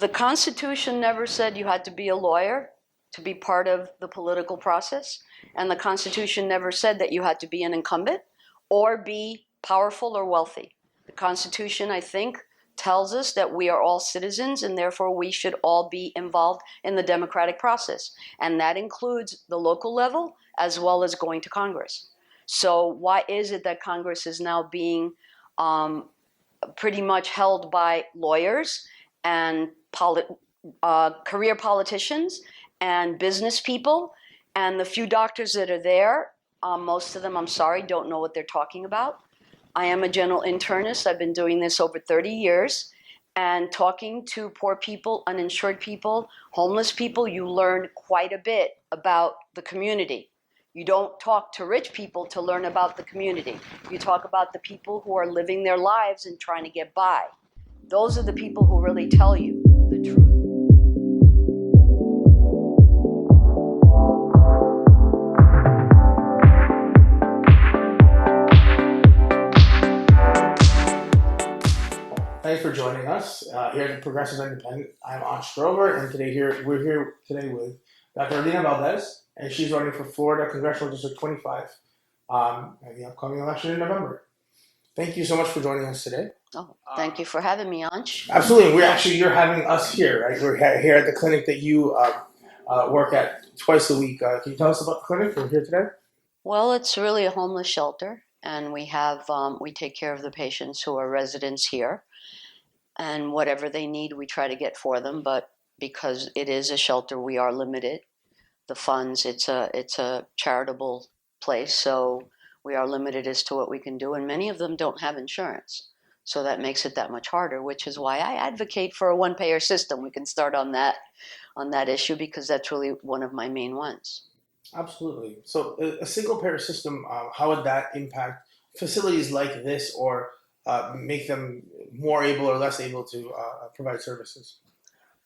The Constitution never said you had to be a lawyer to be part of the political process. And the Constitution never said that you had to be an incumbent or be powerful or wealthy. The Constitution, I think, tells us that we are all citizens and therefore we should all be involved in the democratic process. And that includes the local level as well as going to Congress. So why is it that Congress is now being pretty much held by lawyers and career politicians and business people, and the few doctors that are there, most of them, I'm sorry, don't know what they're talking about. I am a general internist. I've been doing this over 30 years, and talking to poor people, uninsured people, homeless people, you learn quite a bit about the community. You don't talk to rich people to learn about the community. You talk about the people who are living their lives and trying to get by. Those are the people who really tell you the truth. Thanks for joining us here at the Progressive Independent. I'm Ansh Grover, and we're here today with Dr. Alina Valdes, and she's running for Florida Congressional District 25 at the upcoming election in November. Thank you so much for joining us today. Oh, thank you for having me, Ansh. Absolutely, you're having us here, right? We're here at the clinic that you work at twice a week. Can you tell us about the clinic? We're here today. Well, it's really a homeless shelter, and we take care of the patients who are residents here, and whatever they need, we try to get for them. But because it is a shelter, we are limited. The funds, it's a charitable place, so we are limited as to what we can do, and many of them don't have insurance. So that makes it that much harder, which is why I advocate for a one-payer system. We can start on that issue because that's really one of my main ones. Absolutely. So a single payer system, how would that impact facilities like this, or make them more able or less able to provide services?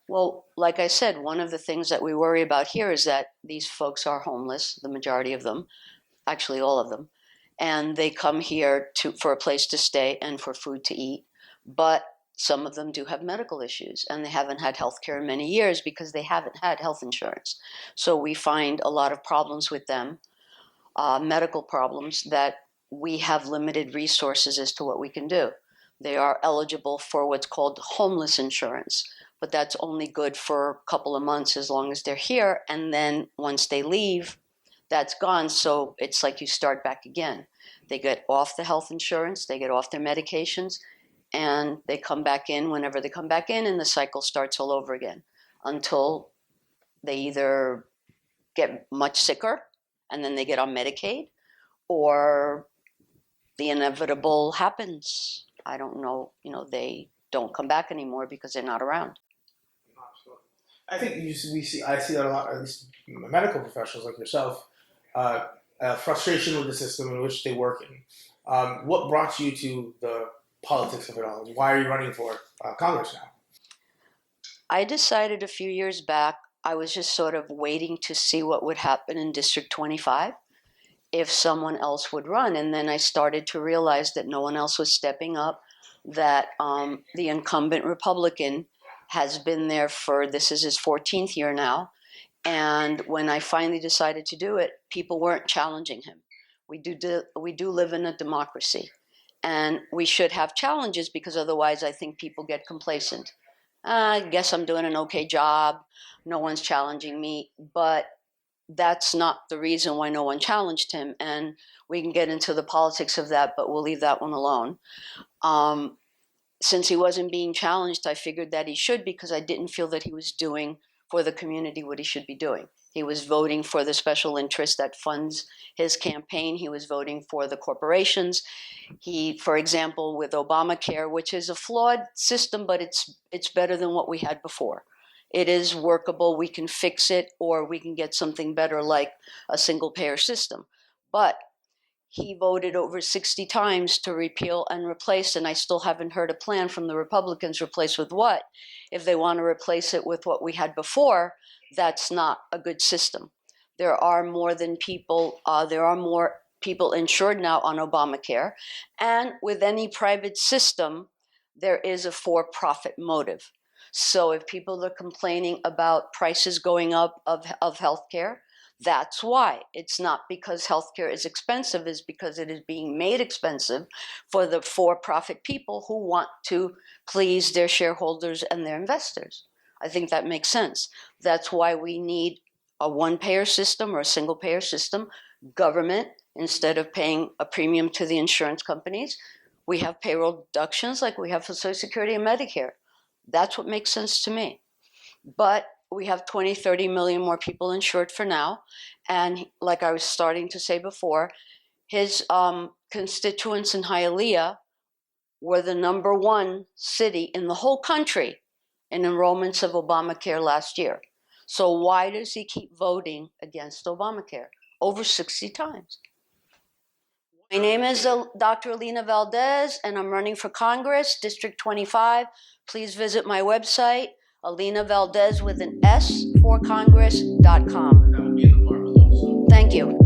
Well, like I said, one of the things that we worry about here is that these folks are homeless, the majority of them, actually all of them, and they come here for a place to stay and for food to eat. But some of them do have medical issues, and they haven't had health care in many years because they haven't had health insurance. So we find a lot of problems with them, medical problems, that we have limited resources as to what we can do. They are eligible for what's called homeless insurance, but that's only good for a couple of months as long as they're here. And then once they leave, that's gone. So it's like you start back again. They get off the health insurance, they get off their medications, and they come back in whenever they come back in, and the cycle starts all over again until they either get much sicker and then they get on Medicaid, or the inevitable happens. I don't know, they don't come back anymore because they're not around. I think I see that a lot, at least medical professionals like yourself, frustration with the system in which they work in. What brought you to the politics of it all? Why are you running for Congress now? I decided a few years back, I was just sort of waiting to see what would happen in District 25 if someone else would run. And then I started to realize that no one else was stepping up, that the incumbent Republican has been there this is his 14th year now. And when I finally decided to do it, people weren't challenging him. We do live in a democracy, and we should have challenges, because otherwise I think people get complacent. I guess I'm doing an okay job. No one's challenging me, but that's not the reason why no one challenged him. And we can get into the politics of that, but we'll leave that one alone. Since he wasn't being challenged, I figured that he should, because I didn't feel that he was doing for the community what he should be doing. He was voting for the special interest that funds his campaign. He was voting for the corporations. He, for example, with Obamacare, which is a flawed system, but it's better than what we had before. It is workable. We can fix it, or we can get something better like a single payer system. But he voted over 60 times to repeal and replace, and I still haven't heard a plan from the Republicans. Replace with what? If they want to replace it with what we had before, that's not a good system. There are more people insured now on Obamacare, and with any private system, there is a for-profit motive. So if people are complaining about prices going up of healthcare, that's why. It's not because healthcare is expensive, it's because it is being made expensive for the for-profit people who want to please their shareholders and their investors. I think that makes sense. That's why we need a one-payer system or a single-payer system. Government, instead of paying a premium to the insurance companies, we have payroll deductions like we have for Social Security and Medicare. That's what makes sense to me. But we have 20, 30 million more people insured for now. And like I was starting to say before, his constituents in Hialeah were the #1 city in the whole country in enrollments of Obamacare last year. So why does he keep voting against Obamacare? Over 60 times. My name is Dr. Alina Valdes, and I'm running for Congress, District 25. Please visit my website, Alina Valdes with an S for Congress.com. That will be in the bar below. So. Thank you.